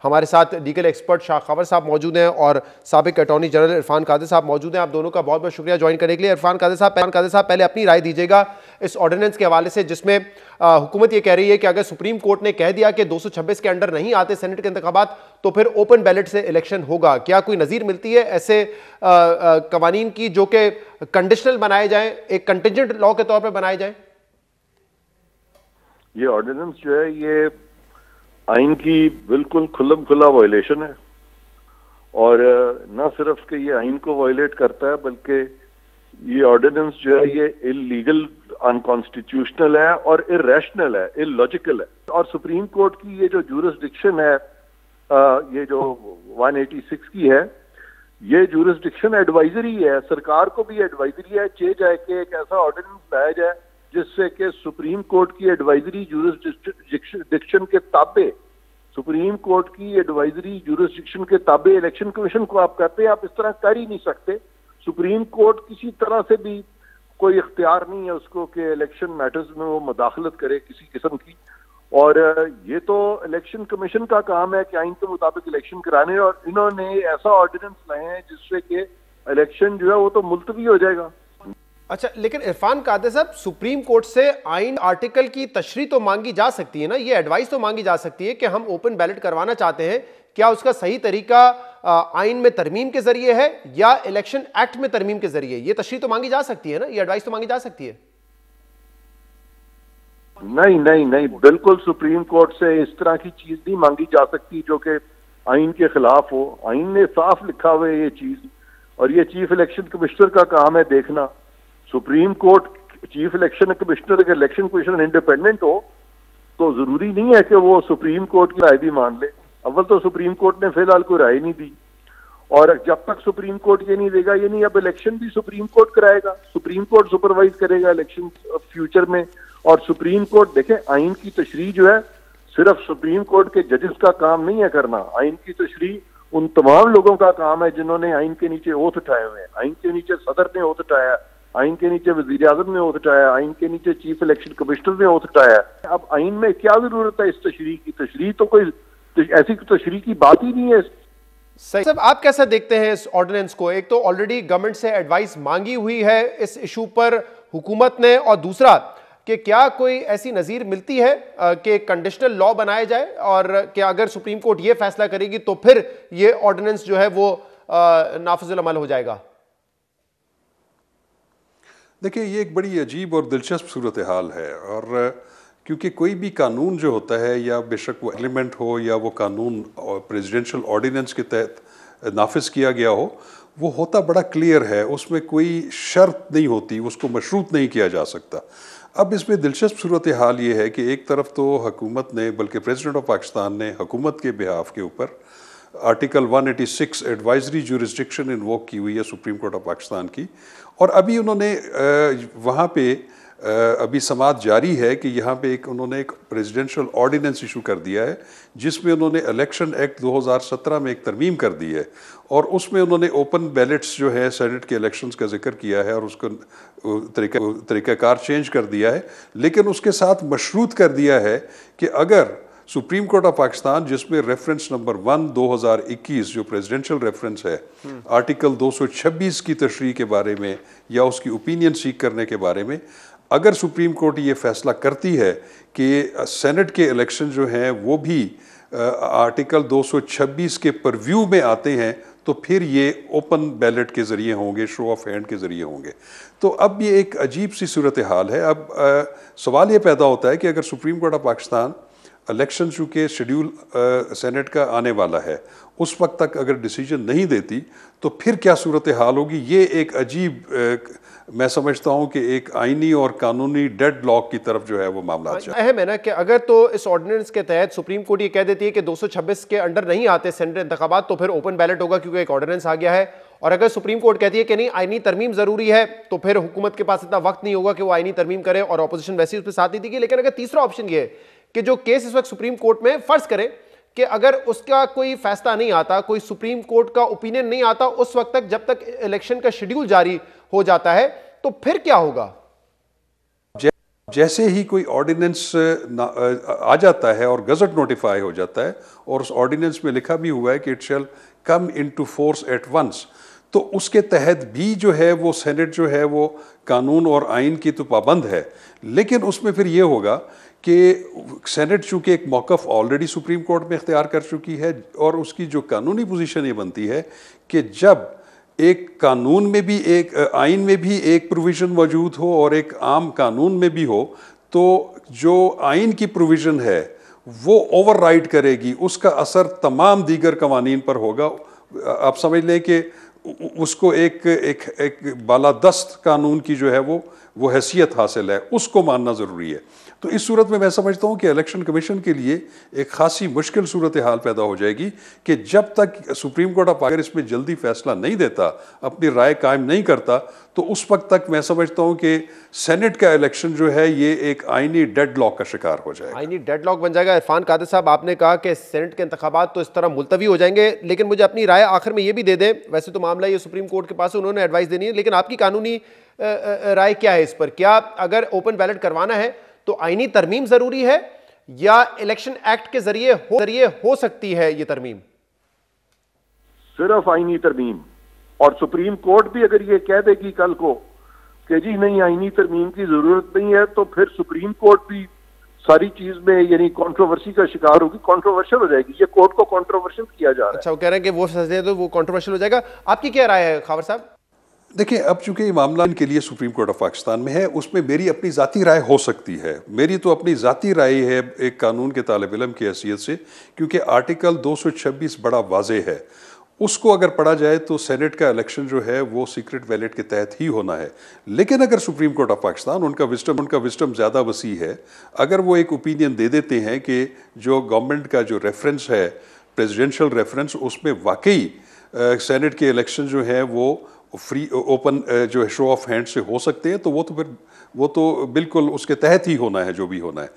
हमारे साथ legal expert Shah खबर साहब मौजूद हैं और साबिक अटॉर्नी जनरल इरफान कादिर साहब मौजूद हैं। आप दोनों का बहुत बहुत शुक्रिया ज्वाइन करने के लिए। इरफान कादिर साहब पहले अपनी राय दीजिएगा इस ऑर्डिनेंस के हवाले से, जिसमें हुकूमत ये कह रही है कि अगर सुप्रीम कोर्ट ने कह दिया कि 226 के अंडर नहीं आते सेनेट के इंतखाबात तो फिर ओपन बैलेट से इलेक्शन होगा। क्या कोई नज़ीर मिलती है ऐसे कवानीन की जो कि कंडीशनल बनाए जाए, एक कंटिजेंट लॉ के तौर पर बनाए जाए? ये ऑर्डिनेंस जो है ये आइन की बिल्कुल खुल्लम खुला वायलेशन है, और न सिर्फ कि ये आइन को वायलेट करता है बल्कि ये ऑर्डिनेंस जो है ये इलीगल, अनकॉन्स्टिट्यूशनल है और इरेशनल है, इलॉजिकल है। और सुप्रीम कोर्ट की ये जो जूरिसडिक्शन है, ये जो 186 की है, ये जूरिसडिक्शन एडवाइजरी है, सरकार को भी एडवाइजरी है। चाहिए जाए कि एक ऐसा ऑर्डिनेंस लाया जाए जिससे कि सुप्रीम कोर्ट की एडवाइजरी जूरिसडिक्शन के ताबे, सुप्रीम कोर्ट की एडवाइजरी जूरिसडिक्शन के ताबे इलेक्शन कमीशन को आप कहते हैं, आप इस तरह कर ही नहीं सकते। सुप्रीम कोर्ट किसी तरह से भी कोई इख्तियार नहीं है उसको कि इलेक्शन मैटर्स में वो मुदाखलत करे किसी किस्म की। और ये तो इलेक्शन कमीशन का काम है कि आइन के मुताबिक इलेक्शन कराने, और इन्होंने ऐसा ऑर्डिनेंस लाए हैं जिससे कि इलेक्शन जो है वो तो मुलतवी हो जाएगा। अच्छा, लेकिन इरफान कादिर साहब, सुप्रीम कोर्ट से आइन आर्टिकल की तशरीह तो मांगी जा सकती है ना, ये एडवाइस तो मांगी जा सकती है कि हम ओपन बैलेट करवाना चाहते हैं, क्या उसका सही तरीका आइन में तरमीम के जरिए है या इलेक्शन एक्ट में तरमीम के जरिए? ये तशरीह तो मांगी जा सकती है ना, ये एडवाइस तो मांगी जा सकती है? नहीं नहीं नहीं, बिल्कुल सुप्रीम कोर्ट से इस तरह की चीज नहीं मांगी जा सकती जो कि आइन के खिलाफ हो। आइन ने साफ लिखा हुआ है ये चीज, और ये चीफ इलेक्शन कमिश्नर का काम है देखना। Supreme court chief election commissioner, अगर इलेक्शन कमिश्नर इंडिपेंडेंट हो तो जरूरी नहीं है कि वो सुप्रीम कोर्ट की राय भी मान ले। अव्वल तो सुप्रीम कोर्ट ने फिलहाल कोई राय नहीं दी, और जब तक सुप्रीम कोर्ट ये नहीं देगा, ये नहीं, अब इलेक्शन भी सुप्रीम कोर्ट कराएगा, सुप्रीम कोर्ट सुपरवाइज करेगा इलेक्शन फ्यूचर में। और सुप्रीम कोर्ट, देखें, आइन की तशरीह जो है सिर्फ सुप्रीम कोर्ट के जजेस का काम नहीं है करना। आइन की तशरीह उन तमाम लोगों का काम है जिन्होंने आइन के नीचे ओथ उठाए हुए हैं। आइन के नीचे सदर ने ओथ उठाया, आइन के नीचे वजीर आजम ने ओथ उठाया, आइन के नीचे चीफ इलेक्शन कमिश्नर ने ओथ उठाया। अब आइन में क्या जरूरत है इस तशरीह की? तशरीह तो कोई ऐसी तशरीह की बात ही नहीं है। सही साहब, आप कैसा देखते हैं इस ऑर्डिनेंस को? एक तो ऑलरेडी गवर्नमेंट से एडवाइस मांगी हुई है इस इशू पर हुकूमत ने, और दूसरा कि क्या कोई ऐसी नज़ीर मिलती है कि कंडीशनल लॉ बनाया जाए, और कि अगर सुप्रीम कोर्ट ये फैसला करेगी तो फिर ये ऑर्डिनेंस जो है वो नाफिजुल अमल हो जाएगा? देखिए, ये एक बड़ी अजीब और दिलचस्प सूरत हाल है, और क्योंकि कोई भी कानून जो होता है, या बेशक वो एग्रीमेंट हो या वो कानून प्रेसिडेंशियल ऑर्डिनेंस के तहत नाफिज किया गया हो, वो होता बड़ा क्लियर है, उसमें कोई शर्त नहीं होती, उसको मशरूत नहीं किया जा सकता। अब इसमें दिलचस्प सूरत हाल ये है कि एक तरफ तो हुकूमत ने, बल्कि प्रेसिडेंट ऑफ पाकिस्तान ने हुकूमत के बिहाफ के ऊपर आर्टिकल 186 एडवाइजरी जुरिस्डिक्शन इन्वोक की हुई है सुप्रीम कोर्ट ऑफ पाकिस्तान की, और अभी उन्होंने वहाँ पे अभी समाअत जारी है कि यहाँ पे उन्होंने एक प्रेसिडेंशियल ऑर्डिनेंस इशू कर दिया है जिसमें उन्होंने इलेक्शन एक्ट 2017 में एक तरमीम कर दी है, और उसमें उन्होंने ओपन बैलेट्स जो है सेनेट के इलेक्शंस का जिक्र किया है, और उसको तरीक़ाकार चेंज कर दिया है, लेकिन उसके साथ मशरूत कर दिया है कि अगर सुप्रीम कोर्ट ऑफ पाकिस्तान, जिसमें रेफरेंस नंबर 1 2021 जो प्रेसिडेंशियल रेफरेंस है, आर्टिकल 226 की तशरीह के बारे में या उसकी ओपिनियन सीख करने के बारे में, अगर सुप्रीम कोर्ट ये फैसला करती है कि सेनेट के इलेक्शन जो हैं वो भी आर्टिकल 226 के परव्यू में आते हैं, तो फिर ये ओपन बैलेट के ज़रिए होंगे, शो ऑफ हैंड के ज़रिए होंगे। तो अब ये एक अजीब सी सूरत हाल है। अब सवाल ये पैदा होता है कि अगर supreme court of Pakistan election चूँकि शेड्यूल सेनेट का आने वाला है, उस वक्त तक अगर डिसीजन नहीं देती तो फिर क्या सूरत हाल होगी? ये एक अजीब, मैं समझता हूँ कि एक आइनी और कानूनी डेड लॉक की तरफ जो है वो मामला अहम है ना, कि अगर तो इस ऑर्डिनेंस के तहत सुप्रीम कोर्ट ये कह देती है कि 226 के अंडर नहीं आते सेनेट इंतखाबात तो फिर ओपन बैलेट होगा क्योंकि एक ऑर्डिनेंस आ गया है, और अगर सुप्रीम कोर्ट कहती है कि नहीं आइनी तरमीम जरूरी है तो फिर हुकूमत के पास इतना वक्त नहीं होगा कि वो आइनी तरमीम करे, और अपोजिशन वैसे ही उस पर साथ नहीं देगी। लेकिन अगर तीसरा ऑप्शन ये है कि जो केस इस वक्त सुप्रीम कोर्ट में, फर्ज करें कि अगर उसका कोई फैसला नहीं आता, कोई सुप्रीम कोर्ट का ओपिनियन नहीं आता उस वक्त तक जब तक इलेक्शन का शेड्यूल जारी हो जाता है, तो फिर क्या होगा? जैसे ही कोई ऑर्डिनेंस आ जाता है और गजट नोटिफाई हो जाता है और उस ऑर्डिनेंस में लिखा भी हुआ है कि it shall come into force at once, तो उसके तहत भी जो है वो सेनेट जो है वो कानून और आइन की तो पाबंद है, लेकिन उसमें फिर ये होगा कि सेनेट चूंकि एक मौक़िफ़ ऑलरेडी सुप्रीम कोर्ट में इख्तियार कर चुकी है और उसकी जो कानूनी पोजीशन ये बनती है कि जब एक कानून में भी एक आइन में भी एक प्रोविज़न मौजूद हो और एक आम कानून में भी हो, तो जो आइन की प्रोविज़न है वो ओवरराइड करेगी, उसका असर तमाम दीगर कवानीन पर होगा। आप समझ लें कि उसको एक बालादस्त कानून की जो है वो हैसियत हासिल है, उसको मानना ज़रूरी है। तो इस सूरत में मैं समझता हूँ कि इलेक्शन कमीशन के लिए एक खासी मुश्किल सूरत हाल पैदा हो जाएगी कि जब तक सुप्रीम कोर्ट ऑफ अगर इसमें जल्दी फैसला नहीं देता, अपनी राय कायम नहीं करता, तो उस वक्त तक मैं समझता हूँ कि सेनेट का इलेक्शन जो है ये एक आईनी डेडलॉक का शिकार हो जाएगा। आईनी डेडलॉक बन जाएगा। इरफान कादिर साहब, आपने कहा कि सेनेट के इंतखाबात तो इस तरह मुलतवी हो जाएंगे, लेकिन मुझे अपनी राय आखिर में ये भी दे दें। वैसे तो मामला ये सुप्रीम कोर्ट के पास है, उन्होंने एडवाइस देनी है, लेकिन आपकी कानूनी राय क्या है इस पर? क्या अगर ओपन बैलेट करवाना है तो आईनी तरमीम जरूरी है या इलेक्शन एक्ट के जरिए हो सकती है ये तरमीम? सिर्फ आईनी तरमीम। और सुप्रीम कोर्ट भी अगर ये कह देगी कल को कि जी नहीं आईनी तरमीम की जरूरत नहीं है, तो फिर सुप्रीम कोर्ट भी सारी चीज में यानी कंट्रोवर्सी का शिकार होगी, कंट्रोवर्शियल हो जाएगी। ये कोर्ट को कंट्रोवर्शियल किया जा रहा है। अच्छा, वो कह रहे हैं कि वो फैसले तो वो कंट्रोवर्शियल हो जाएगा। आपकी क्या राय है खावर साहब? देखिए, अब चूंकि ये मामला इनके लिए सुप्रीम कोर्ट ऑफ पाकिस्तान में है, उसमें मेरी अपनी ज़ाती राय हो सकती है। मेरी तो अपनी ज़ाती राय है एक कानून के तालिब इल्म की हैसियत से, क्योंकि आर्टिकल 226 बड़ा वाज़े है। उसको अगर पढ़ा जाए तो सेनेट का इलेक्शन जो है वो सीक्रेट बैलेट के तहत ही होना है। लेकिन अगर सुप्रीम कोर्ट ऑफ पाकिस्तान, उनका विस्डम ज़्यादा वसी है, अगर वो एक ओपिनियन दे देते हैं कि जो गवर्नमेंट का जो रेफरेंस है प्रेसिडेंशियल रेफरेंस, उसमें वाकई सेनेट के इलेक्शन जो है वो फ्री ओपन जो है शो ऑफ हैंड से हो सकते हैं, तो वो तो बिल्कुल उसके तहत ही होना है जो भी होना है।